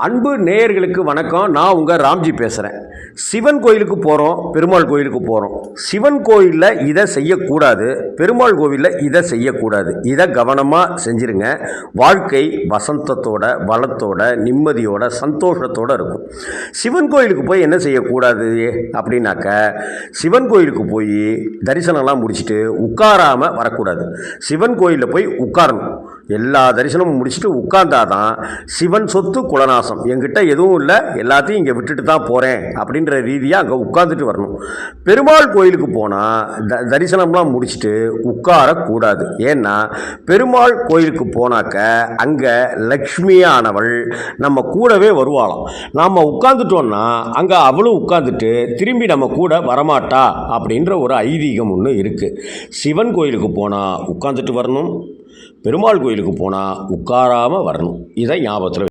அன்பு நேயர்களுக்கு வணக்கம். நான் உங்கள் ராம்ஜி பேசுகிறேன். சிவன் கோயிலுக்கு போகிறோம், பெருமாள் கோயிலுக்கு போகிறோம். சிவன் கோயிலில் இதை செய்யக்கூடாது, பெருமாள் கோவிலில் இதை செய்யக்கூடாது. இதை கவனமாக செஞ்சுருங்க. வாழ்க்கை வசந்தத்தோட, வளத்தோட, நிம்மதியோட, சந்தோஷத்தோடு இருக்கும். சிவன் கோயிலுக்கு போய் என்ன செய்யக்கூடாது அப்படின்னாக்க, சிவன் கோயிலுக்கு போய் தரிசனம்லாம் முடிச்சுட்டு உட்காராமல் வரக்கூடாது. சிவன் கோயிலில் போய் உட்காரணும். எல்லா தரிசனமும் முடிச்சுட்டு உட்கார்ந்தாதான் சிவன் சொத்து குலநாசம், என்கிட்ட எதுவும் இல்லை, எல்லாத்தையும் இங்கே விட்டுட்டு தான் போகிறேன் அப்படின்ற ரீதியாக அங்கே உட்காந்துட்டு வரணும். பெருமாள் கோயிலுக்கு போனால் தரிசனம்லாம் முடிச்சுட்டு உட்காரக்கூடாது. ஏன்னா பெருமாள் கோயிலுக்கு போனாக்க அங்கே லக்ஷ்மியானவள் நம்ம கூடவே வருவாளாம். நாம் உட்காந்துட்டோன்னா அங்கே அவளும் உட்காந்துட்டு திரும்பி நம்ம கூட வரமாட்டா அப்படின்ற ஒரு ஐதீகம் ஒன்று இருக்குது. சிவன் கோயிலுக்கு போனால் உட்காந்துட்டு வரணும், பெருமாள் கோயிலுக்கு போனால் உட்காராமல் வரணும். இதை ஞாபகத்தில்